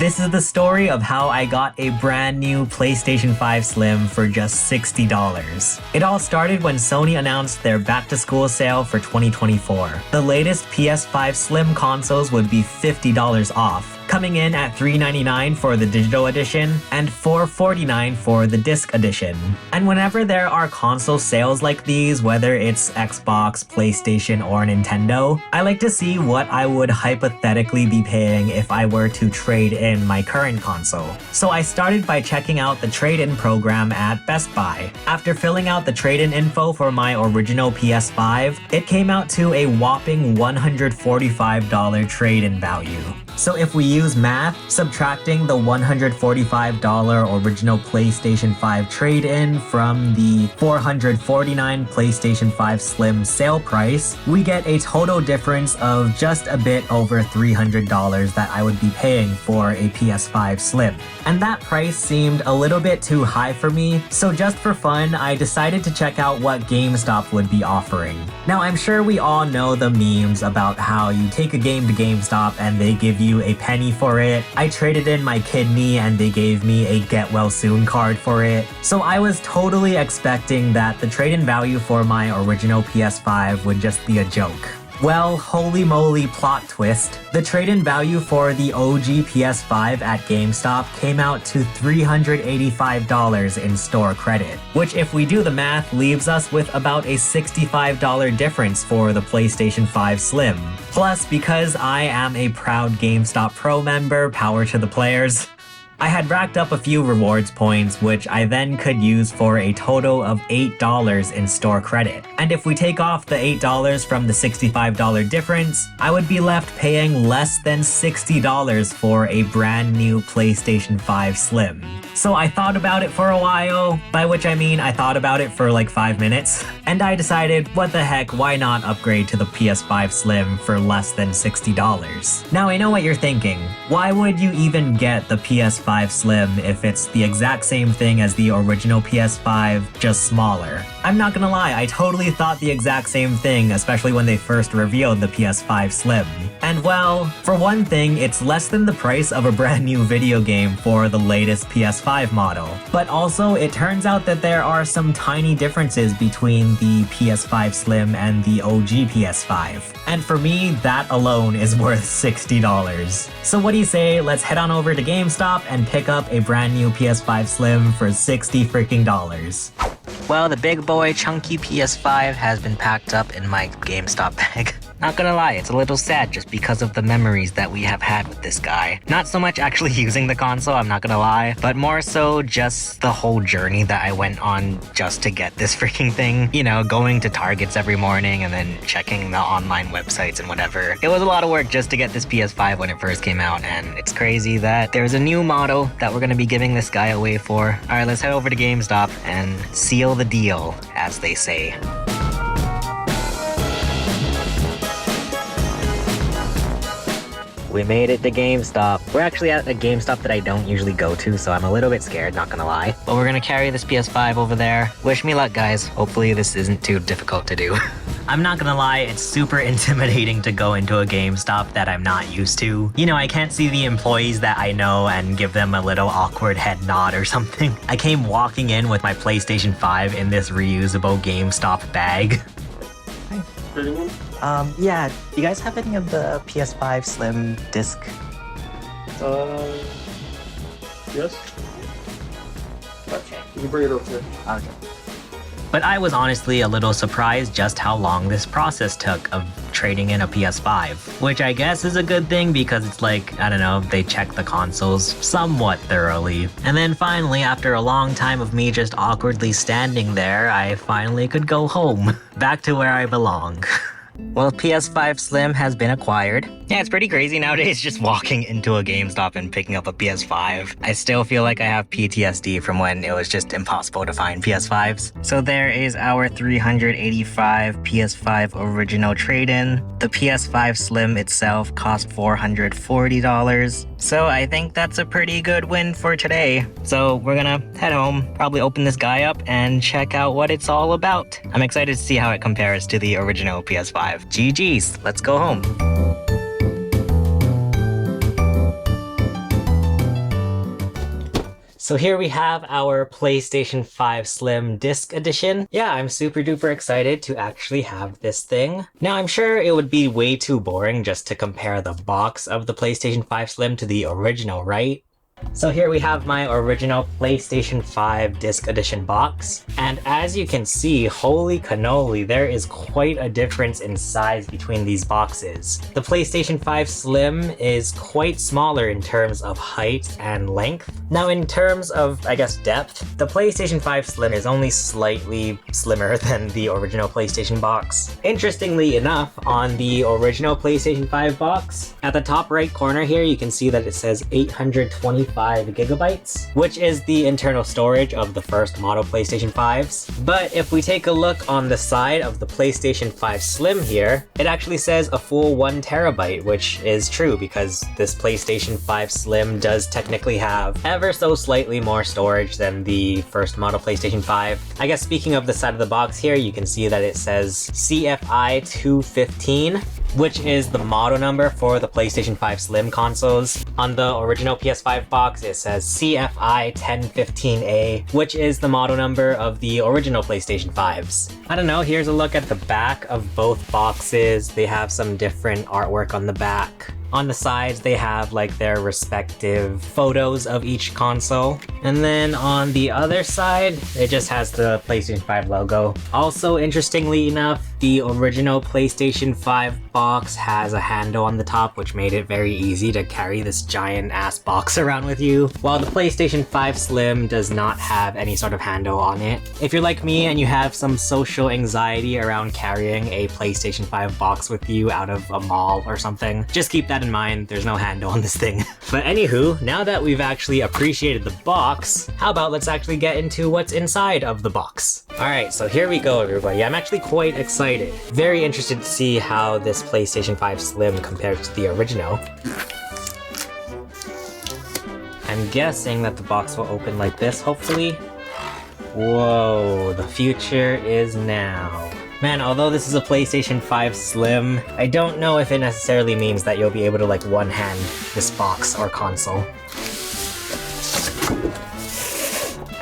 This is the story of how I got a brand new PlayStation 5 Slim for just $60. It all started when Sony announced their back-to-school sale for 2024. The latest PS5 Slim consoles would be $50 off, coming in at $399 for the digital edition and $449 for the disc edition. And whenever there are console sales like these, whether it's Xbox, PlayStation, or Nintendo, I like to see what I would hypothetically be paying if I were to trade in my current console. So I started by checking out the trade-in program at Best Buy. After filling out the trade-in info for my original PS5, it came out to a whopping $145 trade-in value. So if we use math, subtracting the $145 original PlayStation 5 trade-in from the $449 PlayStation 5 Slim sale price, we get a total difference of just a bit over $300 that I would be paying for a PS5 Slim. And that price seemed a little bit too high for me, so just for fun, I decided to check out what GameStop would be offering. Now, I'm sure we all know the memes about how you take a game to GameStop and they give you a penny for it. I traded in my kidney and they gave me a get well soon card for it. So I was totally expecting that the trade-in value for my original PS5 would just be a joke. Well, holy moly, plot twist. The trade-in value for the OG PS5 at GameStop came out to $385 in store credit, which if we do the math leaves us with about a $65 difference for the PlayStation 5 Slim. Plus, because I am a proud GameStop Pro member, power to the players, I had racked up a few rewards points, which I then could use for a total of $8 in store credit. And if we take off the $8 from the $65 difference, I would be left paying less than $60 for a brand new PlayStation 5 Slim. So I thought about it for a while, by which I mean I thought about it for like 5 minutes, and I decided, what the heck, why not upgrade to the PS5 Slim for less than $60? Now I know what you're thinking. Why would you even get the PS5 Slim if it's the exact same thing as the original PS5, just smaller? I'm not gonna lie, I totally thought the exact same thing, especially when they first revealed the PS5 Slim. And well, for one thing, it's less than the price of a brand new video game for the latest PS5 model. But also, it turns out that there are some tiny differences between the PS5 Slim and the OG PS5. And for me, that alone is worth $60. So what do you say, let's head on over to GameStop and pick up a brand new PS5 Slim for $60 freaking dollars. Well, the big boy chunky PS5 has been packed up in my GameStop bag. Not gonna lie, it's a little sad just because of the memories that we have had with this guy. Not so much actually using the console, I'm not gonna lie, but more so just the whole journey that I went on just to get this freaking thing. You know, going to Targets every morning and then checking the online websites and whatever. It was a lot of work just to get this PS5 when it first came out, and it's crazy that there's a new model that we're gonna be giving this guy away for. Alright, let's head over to GameStop and seal the deal, as they say. We made it to GameStop. We're actually at a GameStop that I don't usually go to, so I'm a little bit scared, not gonna lie. But we're gonna carry this PS5 over there. Wish me luck, guys. Hopefully this isn't too difficult to do. I'm not gonna lie, it's super intimidating to go into a GameStop that I'm not used to. You know, I can't see the employees that I know and give them a little awkward head nod or something. I came walking in with my PlayStation 5 in this reusable GameStop bag. Yeah, do you guys have any of the PS5 Slim disc? Yes. Okay. You can bring it over here. Okay. But I was honestly a little surprised just how long this process took of trading in a PS5, which I guess is a good thing because it's like, I don't know, they check the consoles somewhat thoroughly. And then finally, after a long time of me just awkwardly standing there, I finally could go home, back to where I belong. Well, PS5 Slim has been acquired. Yeah, it's pretty crazy nowadays just walking into a GameStop and picking up a PS5. I still feel like I have PTSD from when it was just impossible to find PS5s. So there is our $385 PS5 original trade-in. The PS5 Slim itself cost $440. So I think that's a pretty good win for today. So we're gonna head home, probably open this guy up and check out what it's all about. I'm excited to see how it compares to the original PS5. GG's, let's go home. So here we have our PlayStation 5 Slim Disc Edition. Yeah, I'm super duper excited to actually have this thing. Now, I'm sure it would be way too boring just to compare the box of the PlayStation 5 Slim to the original, right? So here we have my original PlayStation 5 Disc Edition box. And as you can see, holy cannoli, there is quite a difference in size between these boxes. The PlayStation 5 Slim is quite smaller in terms of height and length. Now in terms of, I guess, depth, the PlayStation 5 Slim is only slightly slimmer than the original PlayStation box. Interestingly enough, on the original PlayStation 5 box, at the top right corner here, you can see that it says 825 gigabytes, which is the internal storage of the first model PlayStation 5s. But if we take a look on the side of the PlayStation 5 Slim here, it actually says a full 1 terabyte, which is true because this PlayStation 5 Slim does technically have ever so slightly more storage than the first model PlayStation 5. I guess speaking of the side of the box here, you can see that it says CFI 215, which is the model number for the PlayStation 5 Slim consoles. On the original PS5 box, it says CFI 1015A, which is the model number of the original PlayStation 5s. I don't know, here's a look at the back of both boxes. They have some different artwork on the back. On the sides, they have like their respective photos of each console. And then on the other side, it just has the PlayStation 5 logo. Also, interestingly enough, the original PlayStation 5 box has a handle on the top, which made it very easy to carry this giant ass box around with you, while the PlayStation 5 Slim does not have any sort of handle on it. If you're like me and you have some social anxiety around carrying a PlayStation 5 box with you out of a mall or something, just keep that in mind, there's no handle on this thing. But anywho, now that we've actually appreciated the box, how about let's actually get into what's inside of the box. Alright, so here we go everybody. I'm actually quite excited. Very interested to see how this PlayStation 5 Slim compares to the original. I'm guessing that the box will open like this, hopefully. Whoa, the future is now. Man, although this is a PlayStation 5 Slim, I don't know if it necessarily means that you'll be able to like one-hand this box or console.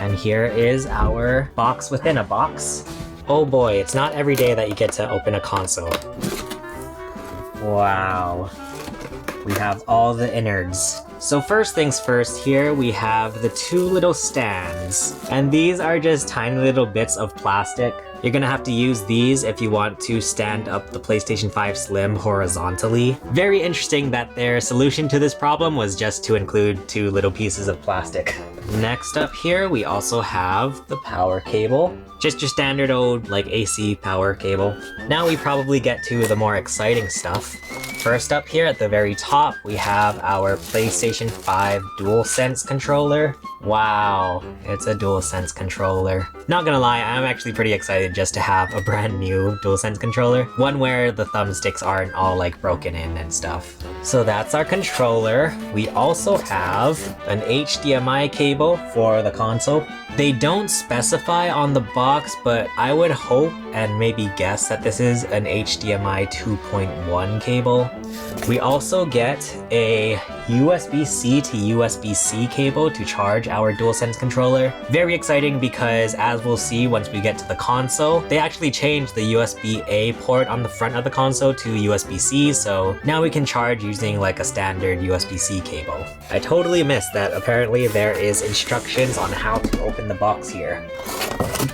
And here is our box within a box. Oh boy, it's not every day that you get to open a console. Wow. We have all the innards. So first things first, here we have the two little stands. And these are just tiny little bits of plastic. You're gonna have to use these if you want to stand up the PlayStation 5 Slim horizontally. Very interesting that their solution to this problem was just to include two little pieces of plastic. Next up here, we also have the power cable. Just your standard old, like, AC power cable. Now we probably get to the more exciting stuff. First up here at the very top, we have our PlayStation 5 DualSense controller. Wow, it's a DualSense controller. Not gonna lie, I'm actually pretty excited just to have a brand new DualSense controller. One where the thumbsticks aren't all like broken in and stuff. So that's our controller. We also have an HDMI cable for the console. They don't specify on the box, but I would hope and maybe guess that this is an HDMI 2.1 cable. We also get a USB-C to USB-C cable to charge our DualSense controller. Very exciting because, as we'll see once we get to the console, they actually changed the USB-A port on the front of the console to USB-C, so now we can charge using like a standard USB-C cable. I totally missed that apparently there is instructions on how to open the box here.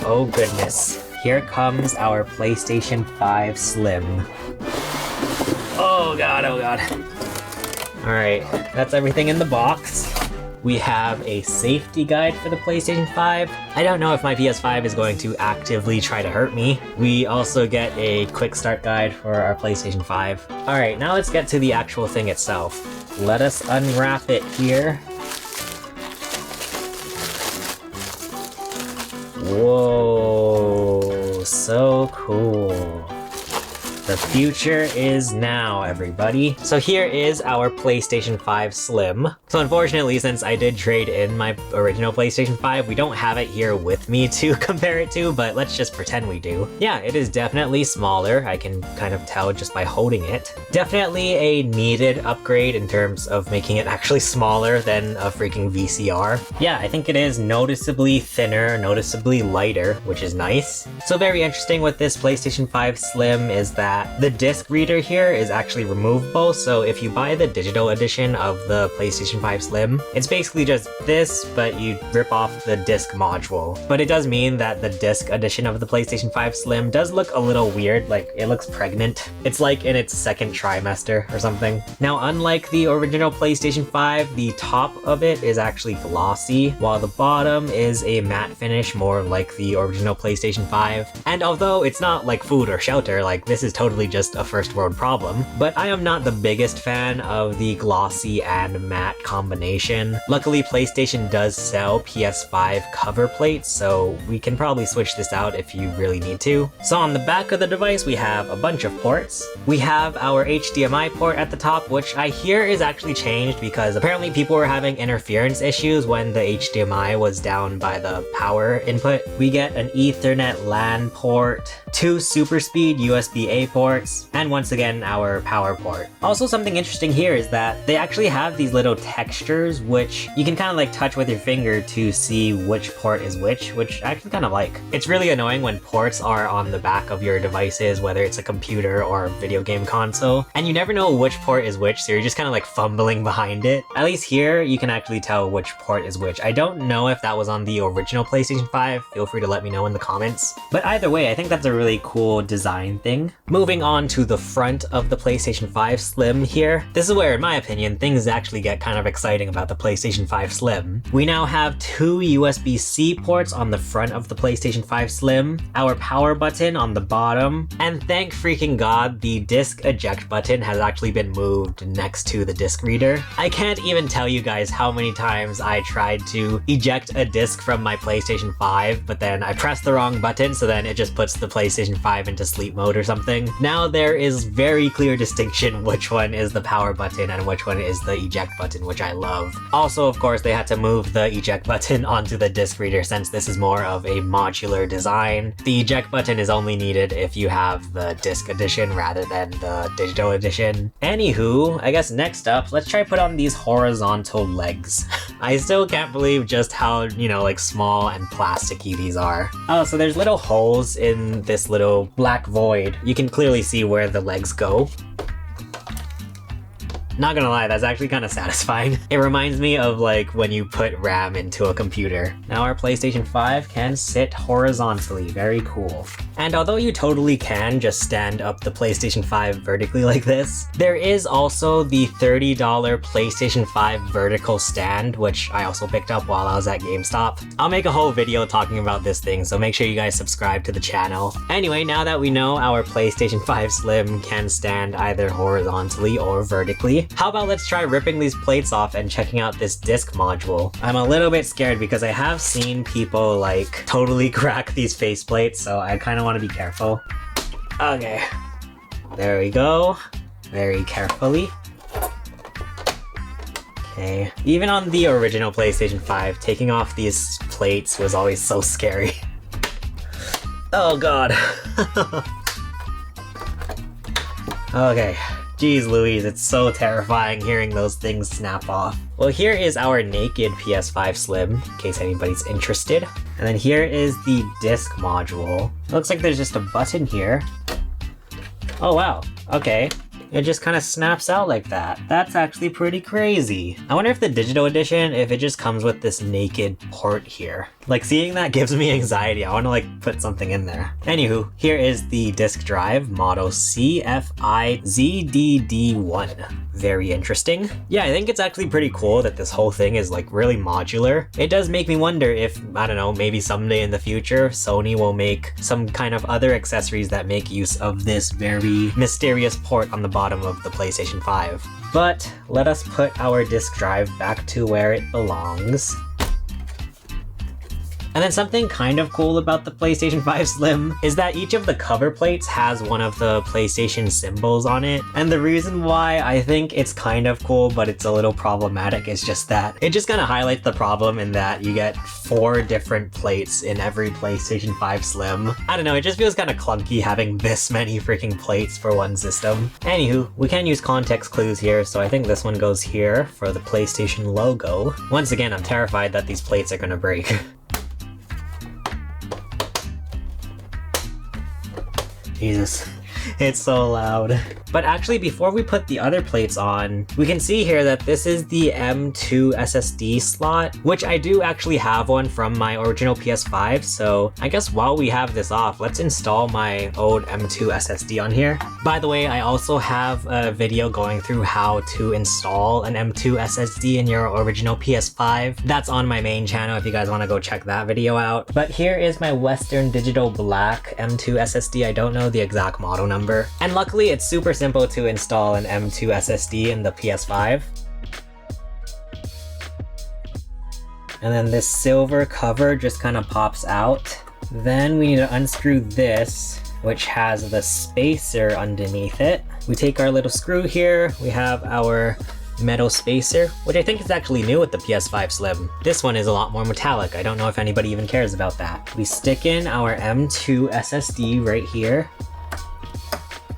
Oh goodness. Here comes our PlayStation 5 Slim. Oh god, oh god. Alright, that's everything in the box. We have a safety guide for the PlayStation 5. I don't know if my PS5 is going to actively try to hurt me. We also get a quick start guide for our PlayStation 5. Alright, now let's get to the actual thing itself. Let us unwrap it here. Whoa, so cool. The future is now, everybody. So here is our PlayStation 5 Slim. So unfortunately, since I did trade in my original PlayStation 5, we don't have it here with me to compare it to, but let's just pretend we do. Yeah, it is definitely smaller. I can kind of tell just by holding it. Definitely a needed upgrade in terms of making it actually smaller than a freaking VCR. Yeah, I think it is noticeably thinner, noticeably lighter, which is nice. So very interesting with this PlayStation 5 Slim is that the disc reader here is actually removable, so if you buy the digital edition of the PlayStation 5 Slim, it's basically just this, but you rip off the disc module. But it does mean that the disc edition of the PlayStation 5 Slim does look a little weird, like it looks pregnant. It's like in its second trimester or something. Now, unlike the original PlayStation 5, the top of it is actually glossy, while the bottom is a matte finish, more like the original PlayStation 5. And although it's not like food or shelter, like this is totally just a first world problem, but I am not the biggest fan of the glossy and matte combination. Luckily, PlayStation does sell PS5 cover plates, so we can probably switch this out if you really need to. So on the back of the device, we have a bunch of ports. We have our HDMI port at the top, which I hear is actually changed because apparently people were having interference issues when the HDMI was down by the power input. We get an Ethernet LAN port, 2 super speed USB-A ports, and once again our power port. Also, something interesting here is that they actually have these little textures which you can kind of like touch with your finger to see which port is which I actually kind of like. It's really annoying when ports are on the back of your devices, whether it's a computer or a video game console, and you never know which port is which, so you're just kind of like fumbling behind it. At least here, you can actually tell which port is which. I don't know if that was on the original PlayStation 5, feel free to let me know in the comments. But either way, I think that's a really cool design thing. Moving on to the front of the PlayStation 5 Slim here, this is where, in my opinion, things actually get kind of exciting about the PlayStation 5 Slim. We now have 2 USB-C ports on the front of the PlayStation 5 Slim, our power button on the bottom, and thank freaking god, the disc eject button has actually been moved next to the disc reader. I can't even tell you guys how many times I tried to eject a disc from my PlayStation 5, but then I pressed the wrong button, so then it just puts the PlayStation 5 into sleep mode or something. Now there is very clear distinction which one is the power button and which one is the eject button, which I love. Also, of course, they had to move the eject button onto the disc reader since this is more of a modular design. The eject button is only needed if you have the disc edition rather than the digital edition. Anywho, I guess next up, let's try put on these horizontal legs. I still can't believe just how, you know, like small and plasticky these are. Oh, so there's little holes in this little black void. You can clearly see where the legs go. Not gonna lie, that's actually kind of satisfying. It reminds me of like when you put RAM into a computer. Now our PlayStation 5 can sit horizontally, very cool. And although you totally can just stand up the PlayStation 5 vertically like this, there is also the $30 PlayStation 5 vertical stand, which I also picked up while I was at GameStop. I'll make a whole video talking about this thing, so make sure you guys subscribe to the channel. Anyway, now that we know our PlayStation 5 Slim can stand either horizontally or vertically, how about let's try ripping these plates off and checking out this disc module. I'm a little bit scared because I have seen people like totally crack these faceplates, so I kind of want to be careful. Okay, there we go. Very carefully. Okay, even on the original PlayStation 5, taking off these plates was always so scary. Oh god. Okay. Jeez Louise, it's so terrifying hearing those things snap off. Well, here is our naked PS5 Slim, in case anybody's interested. And then here is the disc module. It looks like there's just a button here. Oh wow, okay. It just kind of snaps out like that. That's actually pretty crazy. I wonder if the digital edition, if it just comes with this naked port here. Like, seeing that gives me anxiety. I want to like put something in there. Anywho, here is the disk drive, model CFI-ZDD1. Very interesting. Yeah, I think it's actually pretty cool that this whole thing is like really modular. It does make me wonder if, I don't know, maybe someday in the future, Sony will make some kind of other accessories that make use of this very mysterious port on the bottom of the PlayStation 5. But let us put our disk drive back to where it belongs. And then something kind of cool about the PlayStation 5 Slim is that each of the cover plates has one of the PlayStation symbols on it. And the reason why I think it's kind of cool, but it's a little problematic, is just that it just kind of highlights the problem in that you get 4 different plates in every PlayStation 5 Slim. I don't know, it just feels kind of clunky having this many freaking plates for one system. Anywho, we can use context clues here, so I think this one goes here for the PlayStation logo. Once again, I'm terrified that these plates are gonna break. Jesus, it's so loud. But actually, before we put the other plates on, we can see here that this is the M2 SSD slot, which I do actually have one from my original PS5. So I guess while we have this off, let's install my old M2 SSD on here. By the way, I also have a video going through how to install an M2 SSD in your original PS5. That's on my main channel if you guys want to go check that video out. But here is my Western Digital Black M2 SSD. I don't know the exact model number. And luckily, it's super simple to install an M2 SSD in the PS5. And then this silver cover just kind of pops out. Then we need to unscrew this, which has the spacer underneath it. We take our little screw here, we have our metal spacer, which I think is actually new with the PS5 Slim. This one is a lot more metallic. I don't know if anybody even cares about that. We stick in our M2 SSD right here.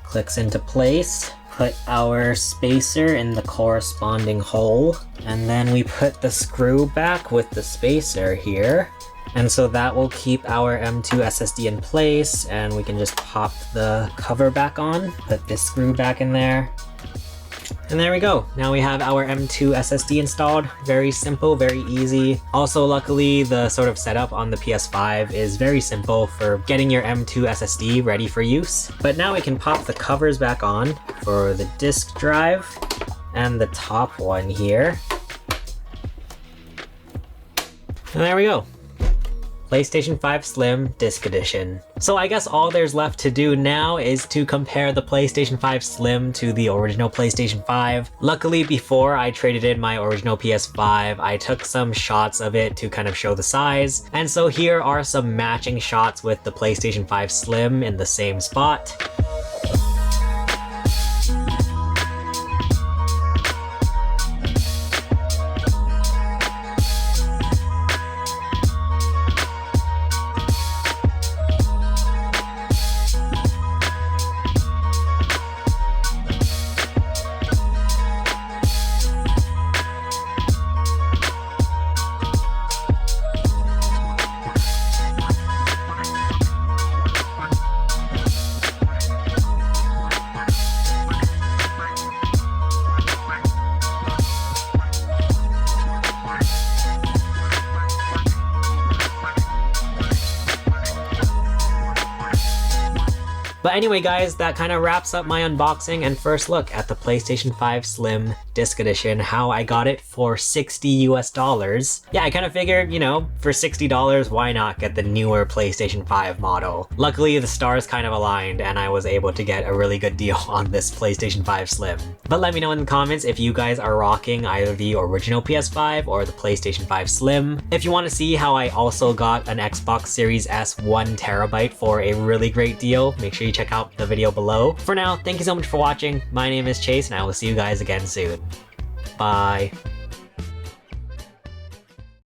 Clicks into place, put our spacer in the corresponding hole, and then we put the screw back with the spacer here. And so that will keep our M2 SSD in place, and we can just pop the cover back on, put this screw back in there. And there we go. Now we have our M2 SSD installed. Very simple, very easy. Also, luckily, the sort of setup on the PS5 is very simple for getting your M2 SSD ready for use. But now we can pop the covers back on for the disk drive and the top one here. And there we go. PlayStation 5 Slim Disc Edition. So I guess all there's left to do now is to compare the PlayStation 5 Slim to the original PlayStation 5. Luckily, before I traded in my original PS5, I took some shots of it to kind of show the size. And so here are some matching shots with the PlayStation 5 Slim in the same spot. But anyway guys, that kind of wraps up my unboxing and first look at the PlayStation 5 Slim Disc Edition, how I got it for $60 US. Yeah, I kind of figured, you know, for $60, why not get the newer PlayStation 5 model? Luckily, the stars kind of aligned and I was able to get a really good deal on this PlayStation 5 Slim. But let me know in the comments if you guys are rocking either the original PS5 or the PlayStation 5 Slim. If you want to see how I also got an Xbox Series S 1TB for a really great deal, make sure you check out the video below. For now, thank you so much for watching. My name is Chase and I will see you guys again soon. Bye.